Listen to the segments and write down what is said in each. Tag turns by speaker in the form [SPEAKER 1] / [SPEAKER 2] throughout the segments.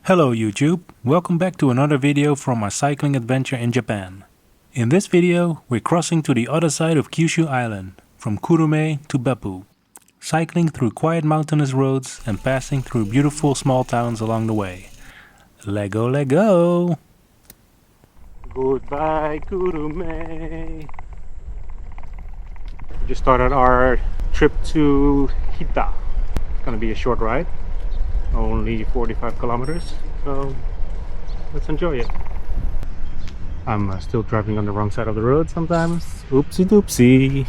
[SPEAKER 1] Hello YouTube, welcome back to another video from our cycling adventure in Japan. In this video, we're crossing to the other side of Kyushu Island, from Kurume to Beppu, cycling through quiet mountainous roads and passing through beautiful small towns along the way. Lego Lego! Goodbye Kurume! We just started our trip to Hita. It's gonna be a short ride. Only 45 kilometers, so let's enjoy it. I'm still driving on the wrong side of the road sometimes. Oopsie doopsie.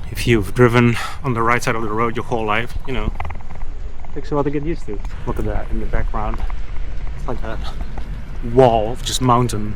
[SPEAKER 1] If you've driven on the right side of the road your whole life, you know, it takes a while to get used to. Look at that in the background. It's like a wall of just mountain.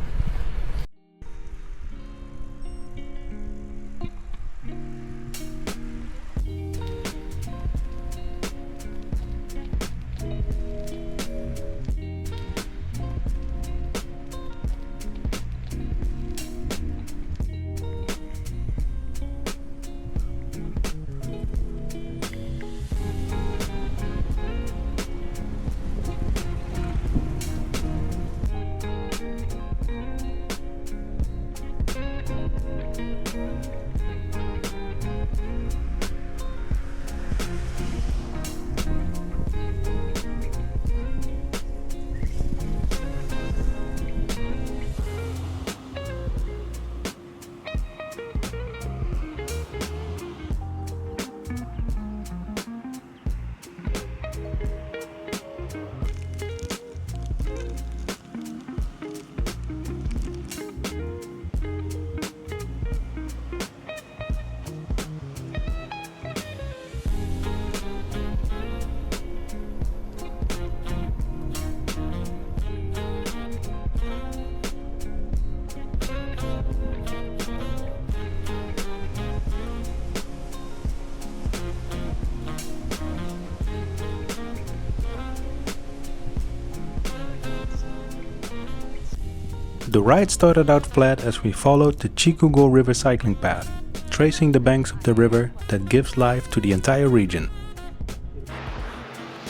[SPEAKER 1] The ride started out flat as we followed the Chikugo river cycling path, tracing the banks of the river that gives life to the entire region.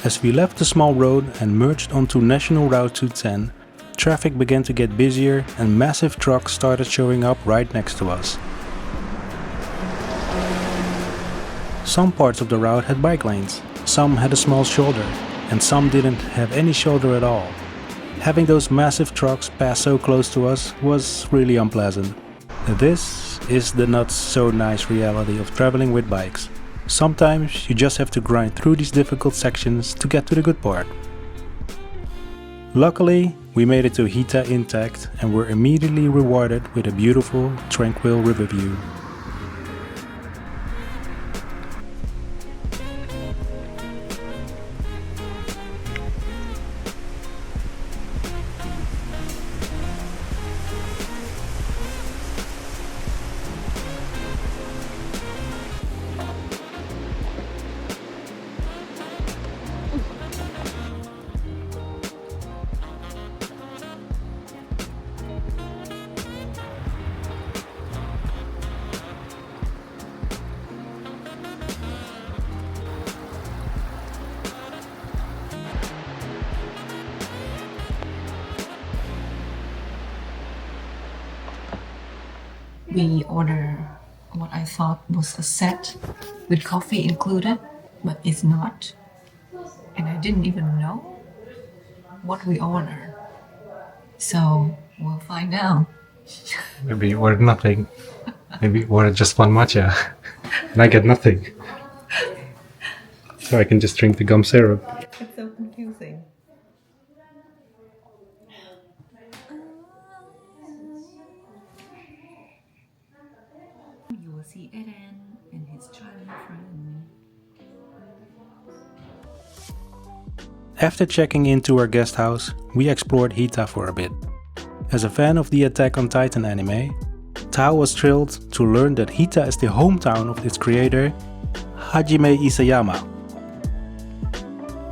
[SPEAKER 1] As we left the small road and merged onto National Route 210, traffic began to get busier and massive trucks started showing up right next to us. Some parts of the route had bike lanes, some had a small shoulder, and some didn't have any shoulder at all. Having those massive trucks pass so close to us was really unpleasant. This is the not so nice reality of traveling with bikes. Sometimes you just have to grind through these difficult sections to get to the good part. Luckily, we made it to Hita intact and were immediately rewarded with a beautiful, tranquil river view.
[SPEAKER 2] We ordered what I thought was a set with coffee included, but it's not. And I didn't even know what we ordered. So we'll find out.
[SPEAKER 1] Maybe you ordered nothing. Maybe you ordered just one matcha. And I get nothing. So I can just drink the gum syrup.
[SPEAKER 2] It's so confusing. You will see Eren and his charming friend.
[SPEAKER 1] After checking into our guest house, we explored Hita for a bit. As a fan of the Attack on Titan anime, Tao was thrilled to learn that Hita is the hometown of its creator, Hajime Isayama.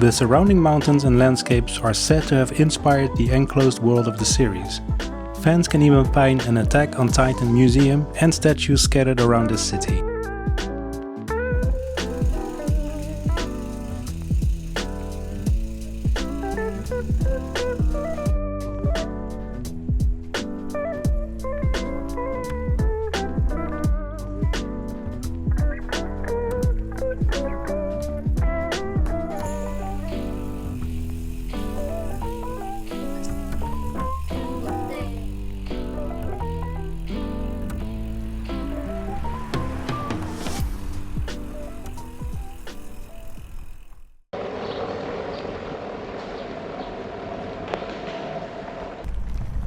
[SPEAKER 1] The surrounding mountains and landscapes are said to have inspired the enclosed world of the series. Fans can even find an Attack on Titan museum and statues scattered around the city.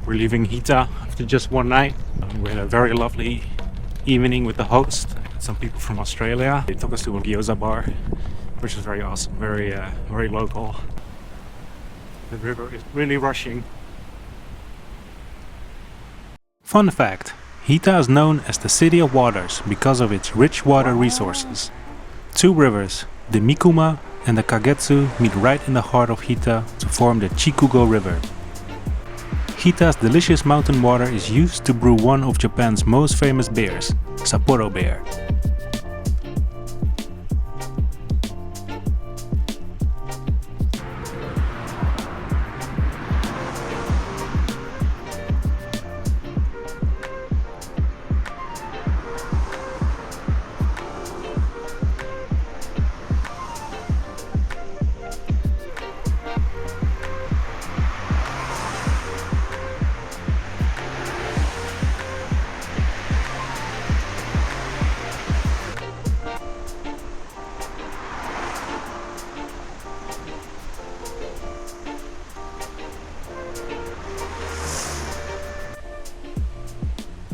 [SPEAKER 1] We're leaving Hita after just one night. We had a very lovely evening with the host, some people from Australia. They took us to a gyoza bar, which was very awesome, very local. The river is really rushing. Fun fact, Hita is known as the City of Waters because of its rich water resources. Two rivers, the Mikuma and the Kagetsu, meet right in the heart of Hita to form the Chikugo River. Hita's delicious mountain water is used to brew one of Japan's most famous beers, Sapporo beer.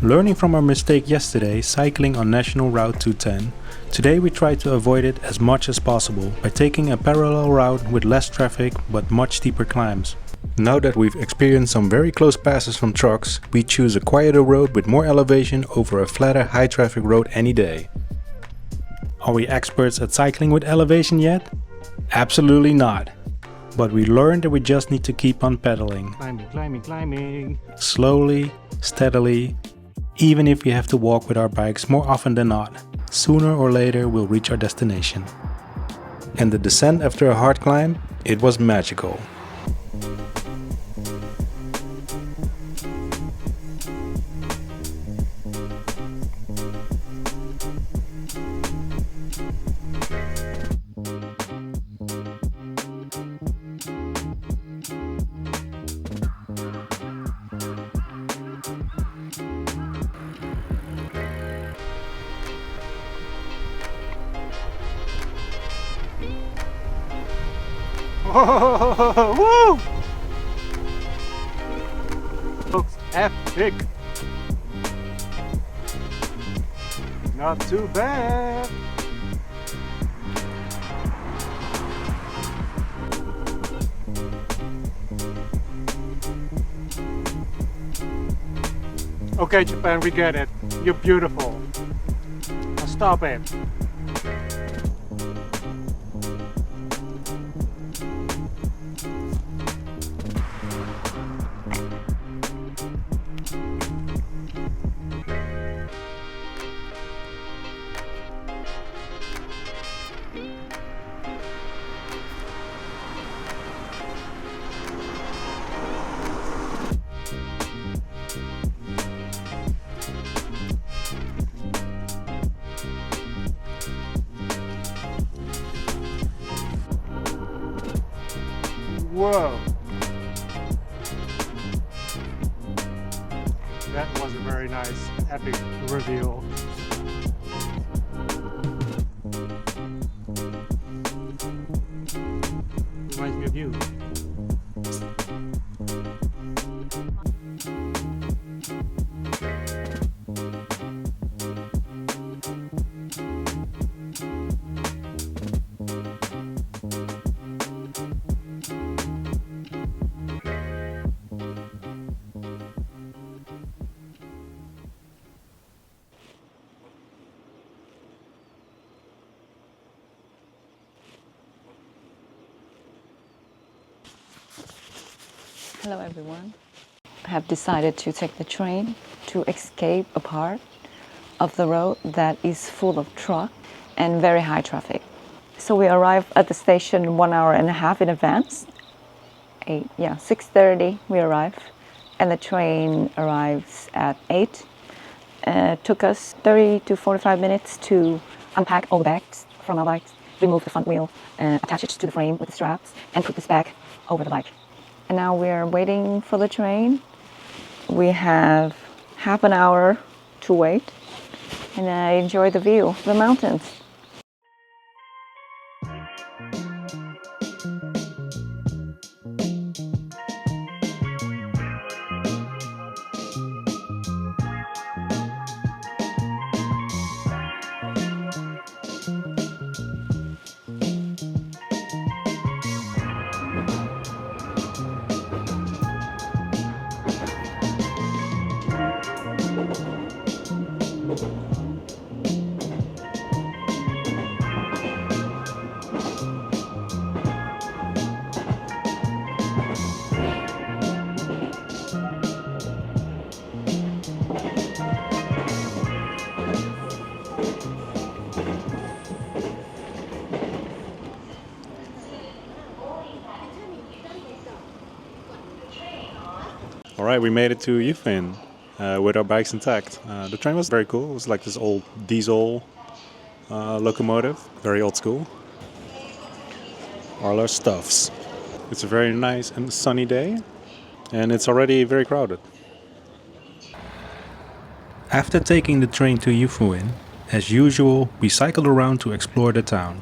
[SPEAKER 1] Learning from our mistake yesterday cycling on National Route 210, today we try to avoid it as much as possible by taking a parallel route with less traffic but much steeper climbs. Now that we've experienced some very close passes from trucks, we choose a quieter road with more elevation over a flatter high traffic road any day. Are we experts at cycling with elevation yet? Absolutely not. But we learned that we just need to keep on pedaling.
[SPEAKER 3] Climbing, climbing, climbing.
[SPEAKER 1] Slowly, steadily, even if we have to walk with our bikes more often than not. Sooner or later we'll reach our destination. And the descent after a hard climb, it was magical.
[SPEAKER 3] Woo! Looks epic. Not too bad. Okay, Japan, we get it. You're beautiful. Now stop it. Whoa! That was a very nice, epic reveal. Reminds me of you.
[SPEAKER 2] Hello everyone. I have decided to take the train to escape a part of the road that is full of truck and very high traffic. So we arrived at the station 1.5 hours in advance, 8, yeah, 6:30 we arrive, and the train arrives at 8. It took us 30 to 45 minutes to unpack all the bags from our bikes, remove the front wheel, attach it to the frame with the straps, and put this bag over the bike. And now we're waiting for the train. We have half an hour to wait, and I enjoy the view of the mountains.
[SPEAKER 1] Alright, we made it to Yufuin with our bikes intact. The train was very cool. It was like this old diesel locomotive, very old school. All our stuffs. It's a very nice and sunny day, and it's already very crowded. After taking the train to Yufuin, as usual, we cycled around to explore the town.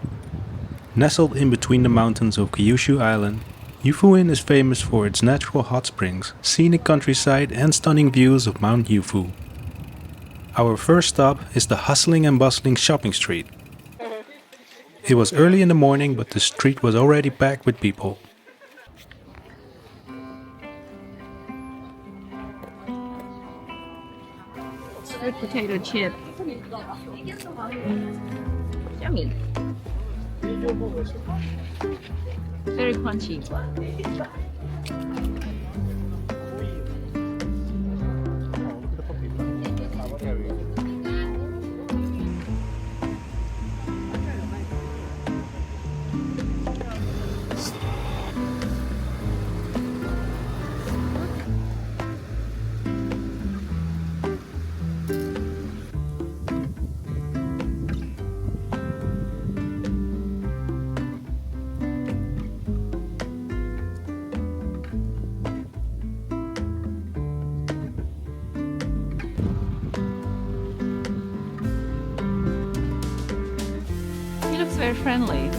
[SPEAKER 1] Nestled in between the mountains of Kyushu Island, Yufuin is famous for its natural hot springs, scenic countryside and stunning views of Mount Yufu. Our first stop is the hustling and bustling shopping street. It was early in the morning, but the street was already packed with people.
[SPEAKER 2] Sweet potato chip. Yummy. Very crunchy. He looks very friendly.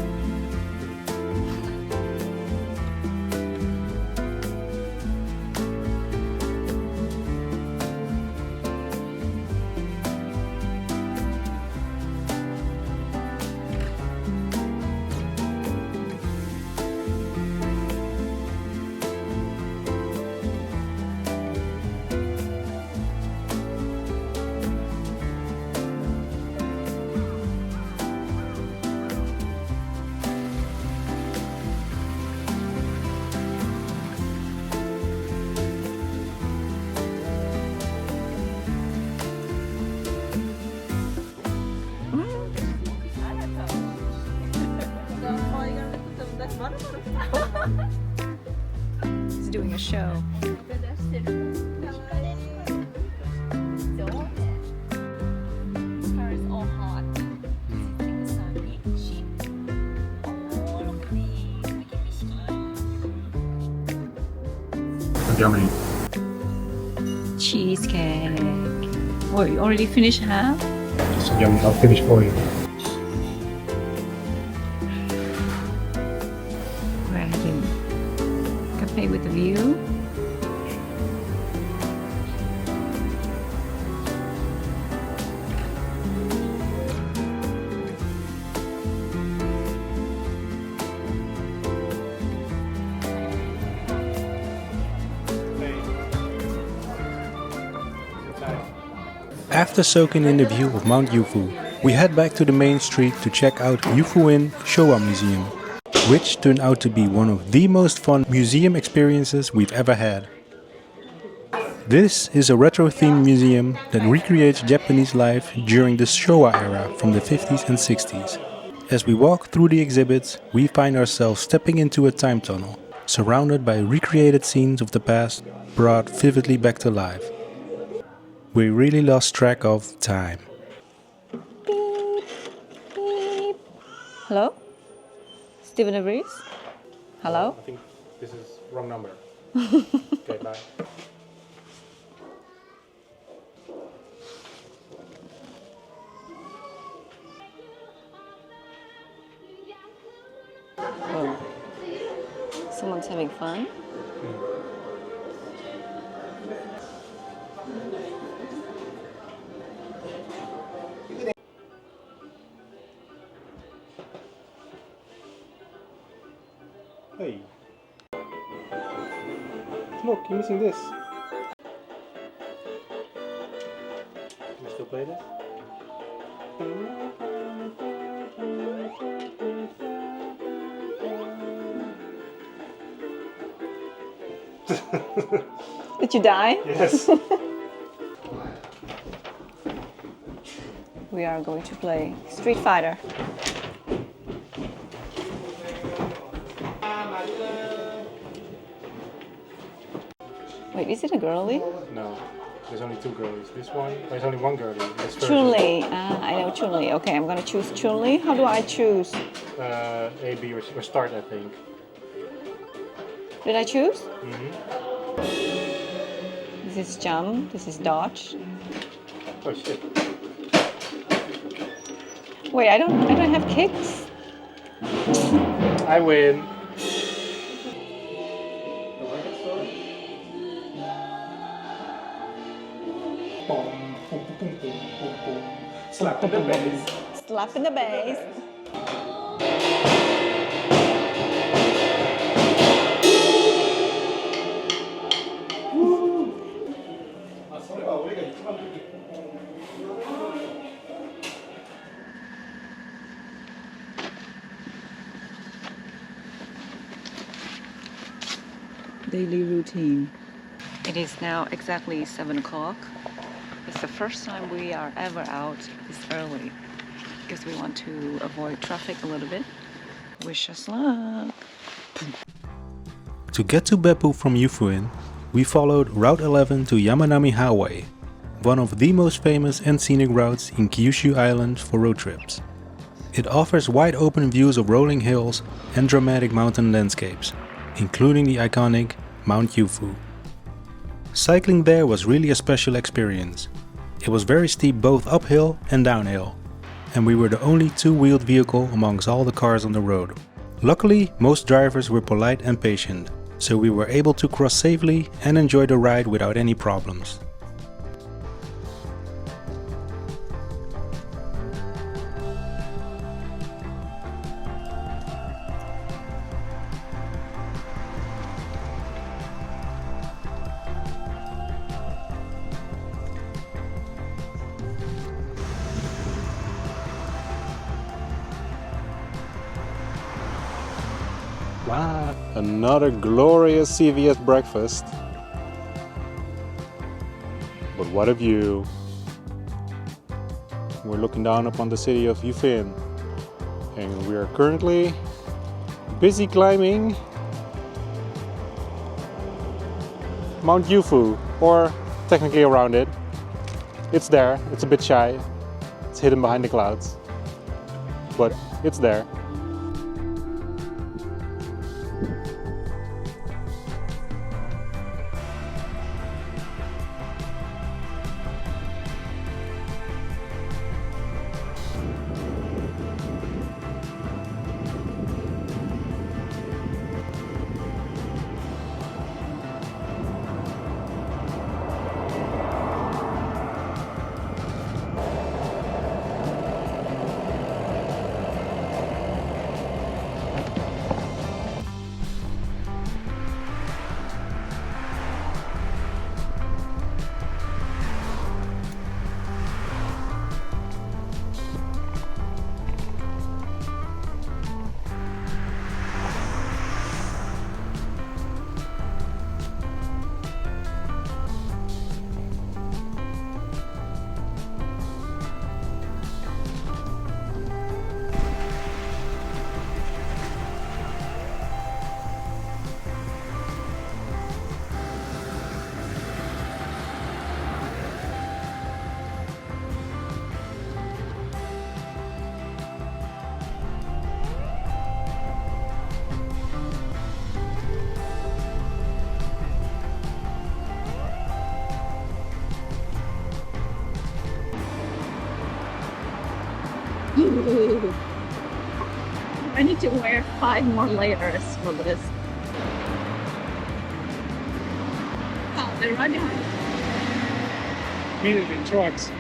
[SPEAKER 2] He's doing a show.
[SPEAKER 1] Yummy.
[SPEAKER 2] Cheesecake. Oh, you already finished half?
[SPEAKER 1] Just yummy. I'll finish for you.
[SPEAKER 2] We're having cafe with a view.
[SPEAKER 1] After soaking in the view of Mount Yufu, we head back to the main street to check out Yufuin Showa Museum, which turned out to be one of the most fun museum experiences we've ever had. This is a retro-themed museum that recreates Japanese life during the Showa era from the 50s and 60s. As we walk through the exhibits, we find ourselves stepping into a time tunnel,
[SPEAKER 4] surrounded by recreated scenes of the past brought vividly back to life. We really lost track of time.
[SPEAKER 2] Beep, beep. Hello? Stephen Averies? Hello?
[SPEAKER 1] I think this is wrong number. Okay, bye.
[SPEAKER 2] Oh. Someone's having fun?
[SPEAKER 1] Hey. Look, you're missing this. Can I still play this?
[SPEAKER 2] Did you die?
[SPEAKER 1] Yes.
[SPEAKER 2] We are going to play Street Fighter. Wait, is it a girly?
[SPEAKER 1] No, there's only two girlies. This one, there's only one girlie. This version.
[SPEAKER 2] Chun-Li. I know Chun-Li. Okay, I'm gonna choose Chun-Li. How do I choose?
[SPEAKER 1] A, B, or start, I think.
[SPEAKER 2] Did I choose?
[SPEAKER 1] Mm-hmm.
[SPEAKER 2] This is jump. This is dodge.
[SPEAKER 1] Oh shit.
[SPEAKER 2] Wait, I don't have kicks.
[SPEAKER 1] I win. Slap in the bass.
[SPEAKER 2] Slap in the bass. Daily routine. It is now exactly 7 o'clock. It's the first time we are ever out this early because we want to avoid traffic a little bit. Wish us luck.
[SPEAKER 4] To get to Beppu from Yufuin, we followed Route 11 to Yamanami Highway, one of the most famous and scenic routes in Kyushu Island for road trips. It offers wide open views of rolling hills and dramatic mountain landscapes, including the iconic Mount Yufu. Cycling there was really a special experience. It was very steep both uphill and downhill, and we were the only two-wheeled vehicle amongst all the cars on the road. Luckily, most drivers were polite and patient, so we were able to cross safely and enjoy the ride without any problems.
[SPEAKER 1] Wow. Another glorious CVS breakfast. But what a view. We're looking down upon the city of Yufuin, and we are currently busy climbing Mount Yufu, or technically around it. It's there, it's a bit shy, it's hidden behind the clouds, but it's there.
[SPEAKER 2] need to wear 5 more layers for this. Oh, they're running.
[SPEAKER 3] Immediately trucks.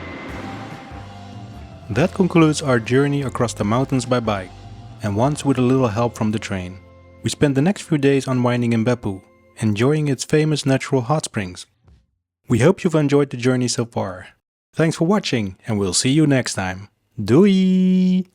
[SPEAKER 4] That concludes our journey across the mountains by bike, and once with a little help from the train. We spent the next few days unwinding in Beppu, enjoying its famous natural hot springs. We hope you've enjoyed the journey so far. Thanks for watching, and we'll see you next time. Doei!